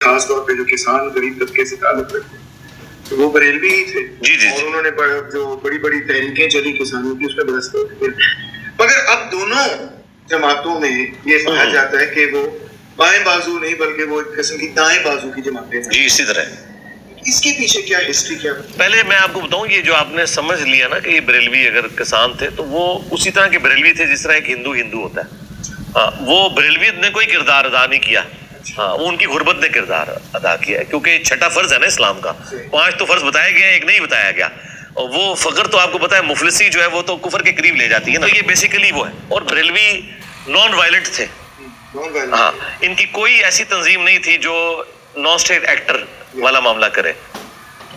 خاص طور پہ جو کسان غریب طبقے سے تعلق رکھتے ہیں وہ بریلوی ہی تھے جی اور انہوں نے جو بڑی بڑی تحریکیں چلی کسانوں کی اس میں بڑا سپورٹ کیا. مگر اب دونوں جماعتوں میں یہ کہا جاتا ہے کہ وہ بائیں بازو نہیں بلکہ وہ ایک قسم کی دائیں بازو کی جماعتیں ہیں. جی اسی طرح. اس کے پیچھے کیا ہسٹری کیا؟ پہلے میں آپ کو بتاؤں یہ جو آپ نے سمجھ لیا نا کہ یہ بریلوی اگر کسان تھے تو وہ اسی طرح کے بریلوی تھے جس طرح ایک ہندو ہوتا ہے. وہ بریلویت نے کوئی کردار ادا نہیں کیا. وہ ان کی غربت نے کردار ادا کیا ہے کیونکہ چھٹا فرض ہے نا اسلام کا. 5 تو فرض بتایا گیا ایک نہیں بتایا گیا. اور وہ فقر تو آپ کو پتا ہے مفلسی جو ہے وہ تو کفر کے قریب لے جاتی ہے نا. یہ بیسیکلی وہ ہے. اور بریلوی نان وائلنٹ تھے. ہاں ان کی کوئی ایسی تنظیم نہیں تھی جو نان اسٹیٹ ایکٹر والا معاملہ کرے.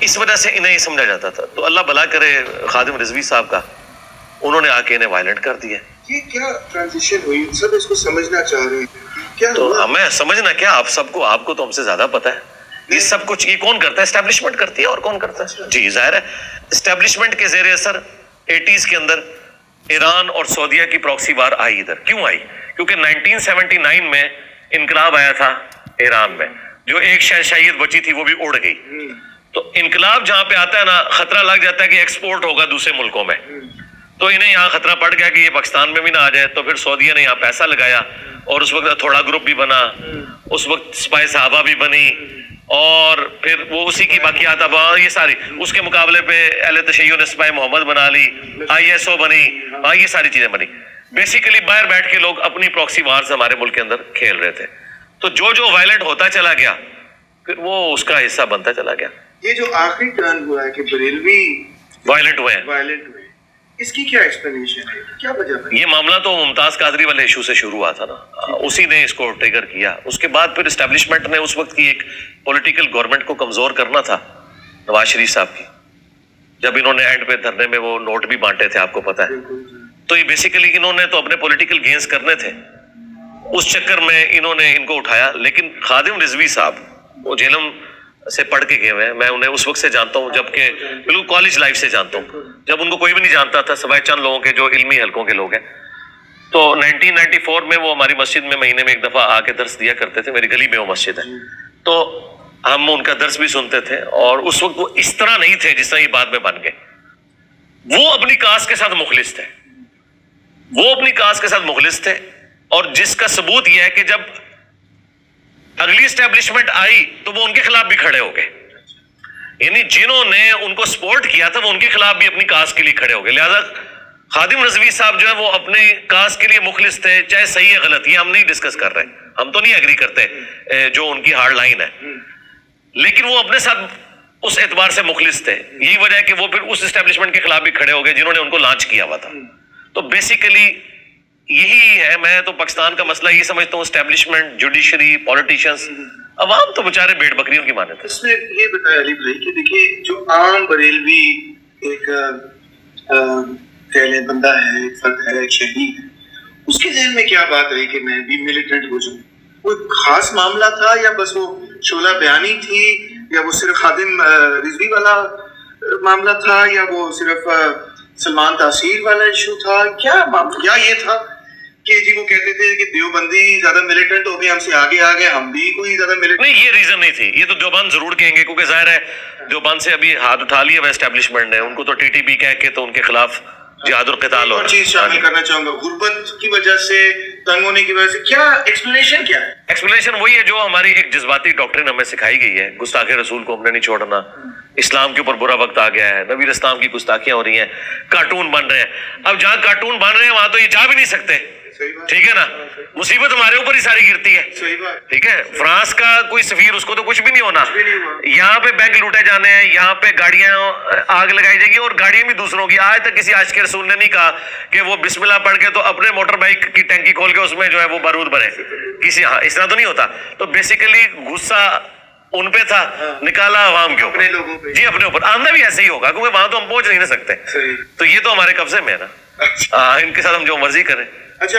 اس وجہ سے انہیں یہ سمجھا جاتا تھا. تو اللہ بھلا کرے خادم رضوی صاحب کا انہوں نے آ کے انہیں وائلنٹ کر دیا. یہ کیا ٹرانزیشن ہوئی؟ سب اس کو سمجھنا چاہ رہے ہیں کیا تو ہمیں سمجھنا کیا آپ کو تو ہم سے زیادہ پتا ہے. یہ سب کچھ یہ کون کرتا ہے؟ اسٹیبلشمنٹ کرتی ہے. اور کون کرتا ہے؟ جی ظاہر ہے اسٹیبلشمنٹ کے زیر اثر 80s کے اندر ایران اور سعودیہ کی پراکسی وار آئی. ادھر کیوں آئی؟ کیونکہ 1979 میں انقلاب آیا تھا ایران میں. جو ایک شہشائیت بچی تھی وہ بھی اڑ گئی. تو انقلاب جہاں پہ آتا ہے نا خطرہ لگ جاتا ہے کہ ایکسپورٹ ہوگا دوسرے ملکوں میں. تو انہیں یہاں خطرہ پڑ گیا کہ یہ پاکستان میں بھی نہ آ جائے. تو پھر سعودیہ نے یہاں پیسہ لگایا اور اس وقت تھوڑا گروپ بھی بنا. اس وقت سپاہی صحابہ بھی بنی اور پھر وہ اسی کی باقیات یہ ساری. اس کے مقابلے پہ اہل تشیع نے سپاہی محمد بنا لی. ISO بنی. یہ ساری چیزیں بنی. بیسیکلی باہر بیٹھ کے لوگ اپنی پراکسی وارز ہمارے ملک کے اندر کھیل رہے تھے. تو جو وائلنٹ ہوتا چلا گیا پھر وہ اس کا حصہ بنتا چلا گیا. یہ جو آخری ٹرن ہوا ہے کہ بریلوی وائلنٹ ہوئے ہیں اس کی کیا ایکسپلینیشن ہے؟ کیا وجہ ہے؟ یہ معاملہ تو ممتاز قادری والے ایشو سے شروع ہوا تھا نا. اسی نے اس کو ٹریگر کیا. اس کے بعد پھر اسٹیبلشمنٹ نے اس وقت کی ایک پولیٹیکل گورنمنٹ کو کمزور کرنا تھا نواز شریف صاحب کی. جب انہوں نے اینڈ پہ دھرنے میں وہ نوٹ بھی بانٹے تھے آپ کو پتا ہے. تو یہ بیسیکلی انہوں نے تو اپنے پولیٹیکل گینز کرنے تھے. اس چکر میں انہوں نے ان کو اٹھایا. لیکن خادم رضوی صاحب وہ جہلم سے پڑھ کے گئے ہوئے ہیں. میں انہیں اس وقت سے جانتا ہوں جبکہ بالکل کالج لائف سے جانتا ہوں جب ان کو کوئی بھی نہیں جانتا تھا سوائے چند لوگوں کے جو علمی حلقوں کے لوگ ہیں. تو 1994 میں وہ ہماری مسجد میں مہینے میں ایک دفعہ آ کے درس دیا کرتے تھے. میری گلی میں وہ مسجد ہے. تو ہم ان کا درس بھی سنتے تھے. اور اس وقت وہ اس طرح نہیں تھے جس طرح یہ بعد میں بن گئے. وہ اپنی کاسٹ کے ساتھ مخلص تھے. اور جس کا ثبوت یہ ہے کہ جب اگلی اسٹیبلشمنٹ آئی تو وہ ان کے خلاف بھی کھڑے ہو گئے. یعنی جنہوں نے ان کو سپورٹ کیا تھا وہ ان کے خلاف بھی اپنی کاسٹ کے لیے کھڑے ہو گئے. لہذا خادم رضوی صاحب جو ہے وہ اپنے کاسٹ کے لیے مخلص تھے. چاہے صحیح ہے غلط یہ ہم نہیں ڈسکس کر رہے. ہم تو نہیں ایگری کرتے جو ان کی ہارڈ لائن ہے. لیکن وہ اپنے ساتھ اس اعتبار سے مخلص تھے. یہی وجہ ہے کہ وہ پھر اس اسٹیبلشمنٹ کے خلاف بھی کھڑے ہو گئے جنہوں نے ان کو لانچ کیا ہوا تھا. تو بیسیکلی یہی ہے. میں تو پاکستان کا مسئلہ یہ سمجھتا ہوں اسٹیبلشمنٹ جوڈیشری پولیٹیشنز عوام تو بےچارے بھیڑ بکریوں کی مانتے. اس میں یہ بتایا علی بھائی کہ دیکھیے جو عام بریلوی ایک کہہ لیں بندہ ہے ایک فرد ہے ایک شہری ہے اس کے ذہن میں کیا بات رہی کہ میں بھی ملیٹنٹ ہو جاؤں؟ کوئی خاص معاملہ تھا یا بس وہ شعلہ بیانی تھی یا وہ صرف خادم رضوی والا معاملہ تھا یا وہ صرف سلمان تاثیر والا ایشو تھا؟ کیا معاملہ؟ یا یہ تھا کہ جی وہ کہتے تھے کہ دیوبندی زیادہ ملیٹنٹ ہو گئے ہم سے آگے آ گئے ہم بھی کوئی زیادہ ملیٹنٹ نہیں. یہ ریزن نہیں تھی. یہ تو دیوبند ضرور کہیں گے کیونکہ ظاہر ہے دیوبند سے ابھی ہاتھ اٹھا لیا ہے اسٹیبلشمنٹ نے. ان کو تو TTP کہہ کے تو ان کے خلاف جہاد القتال ہو رہا ہے. چیز شامل کرنا چاہوں گا غربت کی وجہ سے تنگ ہونے کی وجہ سے کیا ایکسپلینیشن کیا ہے؟ ایکسپلینیشن وہی ہے جو ہماری ایک جذباتی ڈاکٹرین ہمیں سکھائی گئی ہے. گستاخی رسول کو ہم نے نہیں چھوڑنا. اسلام کے اوپر برا وقت آ گیا ہے. نبی اسلام کی گستاخیاں ہو رہی ہیں. کارٹون بن رہے ہیں. اب جہاں کارٹون بن رہے ہیں وہاں تو یہ جا بھی نہیں سکتے. ٹھیک ہے نا. مصیبت ہمارے اوپر ہی ساری گرتی ہے. ٹھیک ہے. فرانس کا کوئی سفیر اس کو تو کچھ بھی نہیں ہونا. یہاں پہ بینک لوٹے جانے ہیں. یہاں پہ گاڑیاں آگ لگائی جائے گی اور گاڑیاں بھی دوسروں کی. آج تک کسی عاشق رسول نے نہیں کہا کہ وہ بسم اللہ پڑھ کے تو اپنے موٹر بائک کی ٹینکی کھول کے اس میں جو ہے وہ بارود بھرے. کسی اس طرح تو نہیں ہوتا. تو بیسیکلی غصہ ان پہ تھا نکالا عوام کے اوپر. جی اپنے اوپر. آندہ بھی ایسے ہی ہوگا کیونکہ وہاں تو ہم پہنچ نہیں نہ سکتے. تو یہ تو ہمارے قبضے میں ہے نا. ان کے ساتھ ہم جو مرضی کریں. اچھا